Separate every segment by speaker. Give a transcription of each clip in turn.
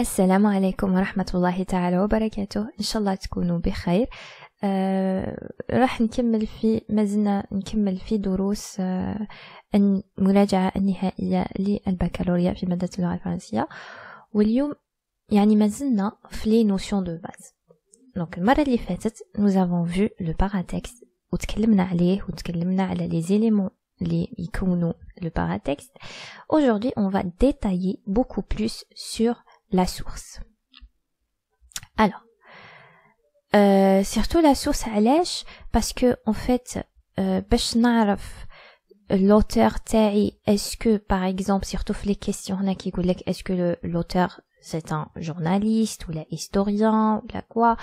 Speaker 1: السلام عليكم ورحمة الله تعالى وبركاته. إن شاء الله تكونوا بخير. راح مازلنا نكمل في دروس المراجعة النهائية للبكالوريا في مادة اللغة الفرنسية، واليوم يعني مازلنا في les notions de base. Donc المرة اللي فاتت nous avons vu le paratexte وتكلمنا عليه وتكلمنا على les éléments اللي يكونوا le paratexte. Aujourd'hui on va détailler beaucoup plus sur la source. Alors, surtout la source علاش parce que en fait باش نعرف l'auteur تاعي, est-ce que par exemple surtout في les questions هنا كيقول لك est-ce que l'auteur c'est un journaliste ou la historien ou la quoi,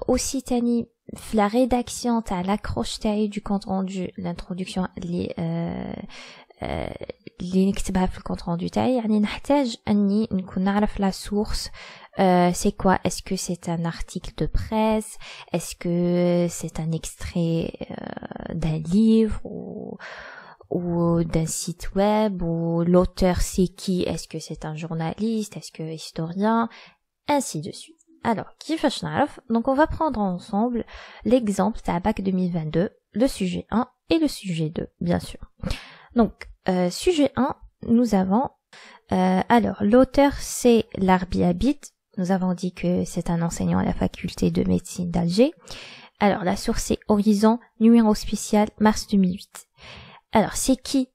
Speaker 1: aussi تاني في la rédaction تاع l'accroche تاعي du compte rendu, l'introduction اللي نكتبها في الكونت روندو تاعي, يعني نحتاج اني نكون نعرف la source. C'est quoi? Est-ce que c'est un article de presse? Est-ce que c'est un extrait d'un livre ou d'un site web? Ou l'auteur c'est qui? Est-ce que c'est un journaliste? Est-ce que historien? Ainsi de suite. Alors, كيفاش نعرف? Donc on va prendre ensemble l'exemple تاع bac 2022, le sujet 1 et le sujet 2, bien sûr. Donc, sujet 1, nous avons alors l'auteur c'est Larbi Habit. Nous avons dit que c'est un enseignant à la faculté de médecine d'Alger. Alors la source c'est Horizon, numéro spécial, mars 2008. Alors c'est qui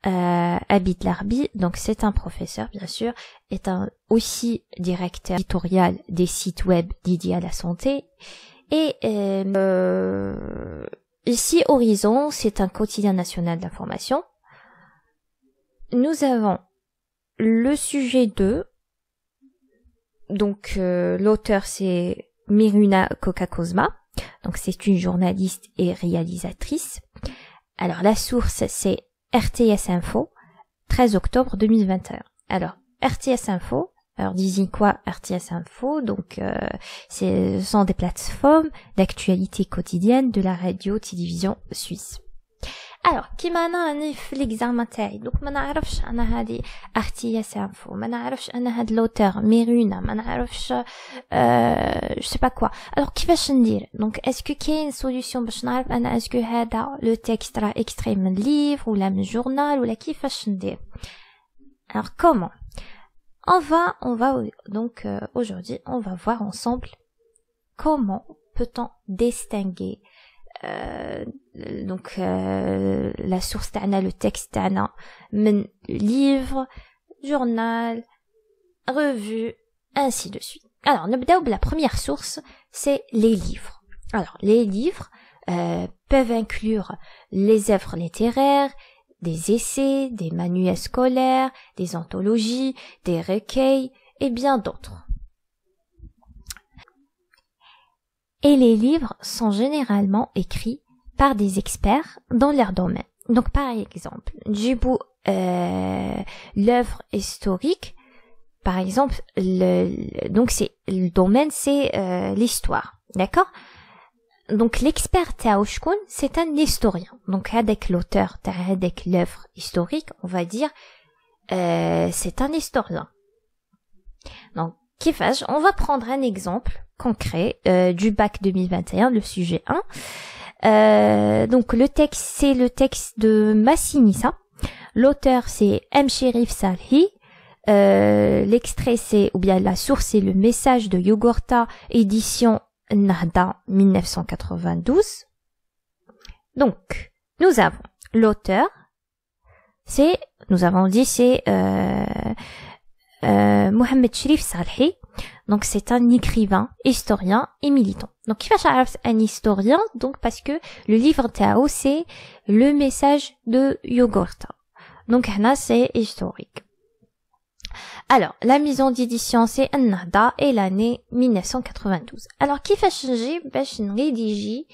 Speaker 1: Habit Larbi? Donc c'est un professeur bien sûr, est aussi directeur éditorial des sites web dédiés à la santé. Et ici Horizon c'est un quotidien national d'information. Nous avons le sujet 2, donc l'auteur c'est Miruna Coca-Cosma, donc c'est une journaliste et réalisatrice. Alors la source c'est RTS Info, 13 octobre 2021. Alors RTS Info, alors désigne quoi RTS Info? Donc ce sont des plateformes d'actualité quotidienne de la radio-télévision suisse. Alors كيما انا راني في ليكزامان تاعي دوك ما نعرفش انا هذه RTS Info, ما نعرفش انا هاد لوتور ميرونا, ما نعرفش je sais pas quoi. Alors كيفاش ندير؟ دونك اسكو كاين سوليوشن باش نعرف انا اسكو هذا لو تكست راه اكستري من ليفر ولا من جورنال ولا كيفاش ندير؟ Alors comment? On va donc aujourd'hui on va voir ensemble comment peut-on distinguer donc la source تاعنا, le texte تاعنا من livre, journal, revue, ainsi de suite. Alors نبداو بلا première source, c'est les livres. Alors les livres peuvent inclure les œuvres littéraires, des essais, des manuels scolaires, des anthologies, des recueils et bien d'autres. Et les livres sont généralement écrits par des experts dans leur domaine. Donc par exemple, Djibou, l'œuvre historique, par exemple, donc c'est le domaine, c'est l'histoire, d'accord? Donc l'expert تاعو شكون? C'est un historien. Donc avec l'auteur avec l'œuvre historique, on va dire c'est un historien. Donc كيفاش? On va prendre un exemple concret du bac 2021, le sujet 1. Donc le texte c'est le texte de Massinissa. L'auteur c'est M. Sherif Salhi. L'extrait c'est, ou bien la source c'est le message de Yogurta, édition Nahda 1992. Donc nous avons l'auteur, c'est, nous avons dit c'est Mohamed Sherif Salhi. Donc c'est un écrivain, historien et militant. Donc كيفاش عرفت un historien? Donc parce que le livre تاعو c'est le message de Yogurta. Donc هنا c'est historique. Alors la maison d'édition c'est Nahda et l'année 1992. Alors كيفاش نجي باش نريديجي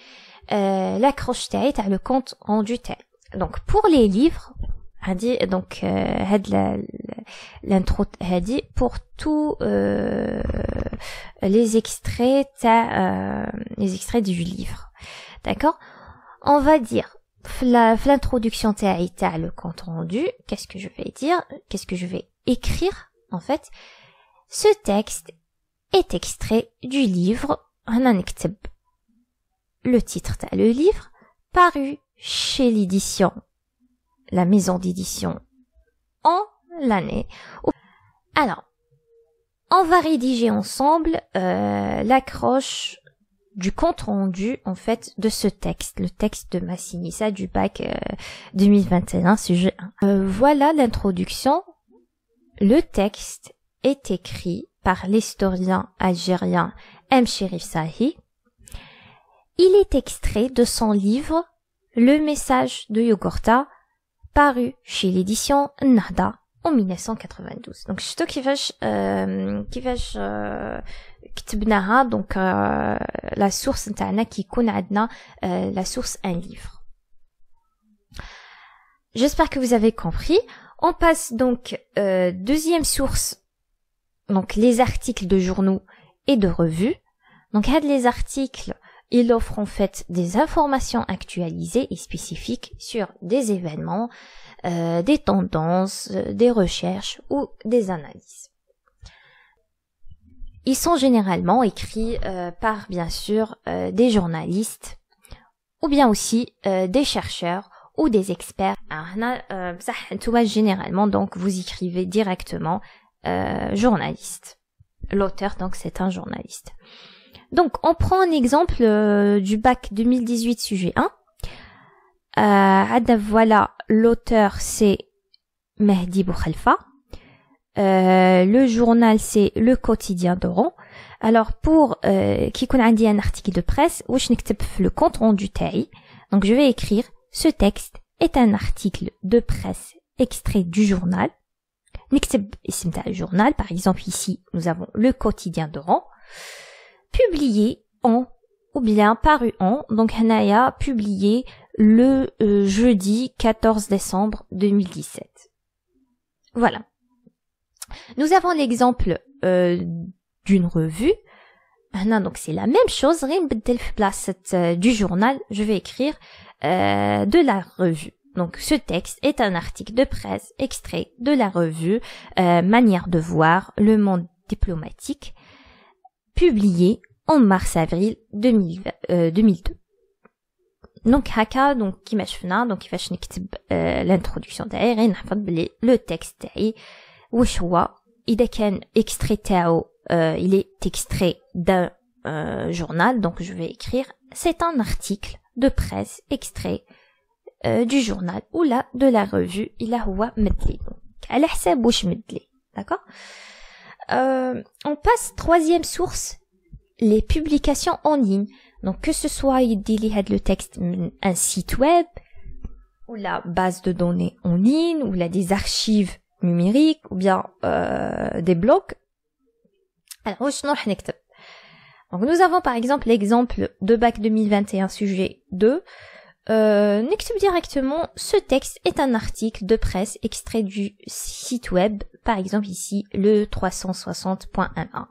Speaker 1: l'accroche تاعي تاع le compte rendu تاعي. Donc pour les livres هادي donc هاد l'intro هادي pour tout les extraits du livre. D'accord? On va dire l'introduction تاع le compte rendu, qu'est-ce que je vais dire? Qu'est-ce que je vais écrire en fait? Ce texte est extrait du livre. هنا نكتب le titre تاع le livre paru chez l'édition, la maison d'édition en l'année. Alors, on va rédiger ensemble l'accroche du compte rendu en fait de ce texte, le texte de Massinissa du bac 2021 sujet 1. Voilà l'introduction. Le texte est écrit par l'historien algérien M. Cherif Sahi. Il est extrait de son livre Le message de Yogurta, paru chez l'édition Nahda en 1992. Donc شفتوا كيفاش كتبناها. donc la source نتاعنا كيكون عندنا la source un livre. J'espère que vous avez compris. On passe donc deuxième source, donc les articles de journaux et de revues. Donc les articles, ils offrent en fait des informations actualisées et spécifiques sur des événements, des tendances, des recherches ou des analyses. Ils sont généralement écrits par bien sûr des journalistes ou bien aussi des chercheurs ou des experts. Généralement donc vous écrivez directement journaliste. L'auteur donc c'est un journaliste. Donc on prend un exemple du bac 2018 sujet 1. Voilà, l'auteur c'est Mehdi Boukhalifa. Le journal c'est Le Quotidien d'Oran. Alors pour qui connaît un article de presse, واش نكتب في le compte rendu تاعي. Donc je vais écrire ce texte est un article de presse extrait du journal. نكتب اسم تاع le journal, par exemple ici nous avons Le Quotidien d'Oran. Publié en ou bien paru en, donc هنايا publié le jeudi 14 décembre 2017. Voilà. Nous avons l'exemple d'une revue. Donc c'est la même chose, du journal, je vais écrire de la revue. Donc ce texte est un article de presse extrait de la revue Manière de voir, Le Monde diplomatique, publié en mars-avril 2002. Donc هكا donc كيما شفنا donc كيفاش نكتب l'introduction تاعي غير نحفظ بلي le texte تاعي واش هو اذا كان extrait تاعو il est extrait d'un journal, donc je vais écrire c'est un article de presse extrait du journal ou là de la revue il هو مدلي على حساب واش مدلي. D'accord. On passe troisième source, les publications en ligne. Donc que ce soit le texte un site web ou la base de données en ligne ou là des archives numériques ou bien des blogs. Alors donc nous avons par exemple l'exemple de bac 2021 sujet 2. N'exclut directement, ce texte est un article de presse extrait du site web, par exemple ici le 360.11.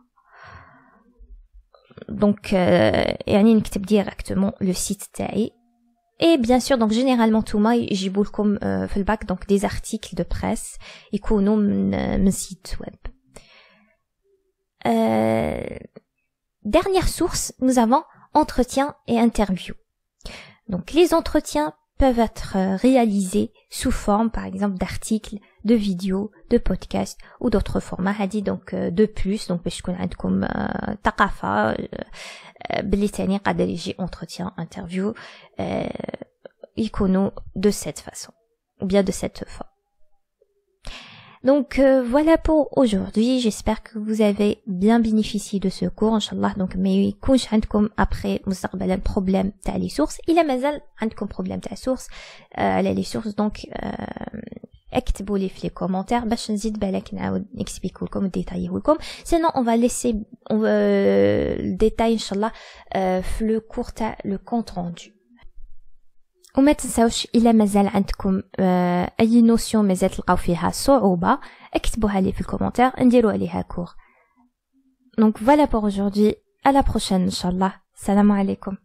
Speaker 1: Donc يعني نكتب directement le site تاعي. Et bien sûr donc généralement توما يجيبوا لكم في الباك donc des articles de presse يكونوا من site web. Dernière source, nous avons entretien et interview. Donc les entretiens peuvent être réalisés sous forme par exemple d'articles, de vidéos, de podcasts ou d'autres formats. هادي donc de plus donc باش يكون عندكم ثقافة بلي تاني قادر يجي entretien, interview يكونوا de cette façon ou bien de cette forme. Donc voilà pour aujourd'hui, j'espère que vous avez bien bénéficié de ce cours inchallah. Donc ما يكونش عندكم après مستقبلا problème تاع les sources. إلا مازال عندكم problème تاع source على les sources donc اكتبوا لي في les commentaires باش نزيد بالك نعاود نكسبيكو لكم نديتاييه لكم. Sinon on va laisser le détail inchallah في le cours تاع le compte rendu. وما تنساوش إلا مازال عندكم أي نوسيون مازال تلقاو فيها صعوبة اكتبوها لي في الكومنتار نديروا عليها كور. Donc voilà pour aujourd'hui. À la prochaine, Inch'Allah. Salam alaikum.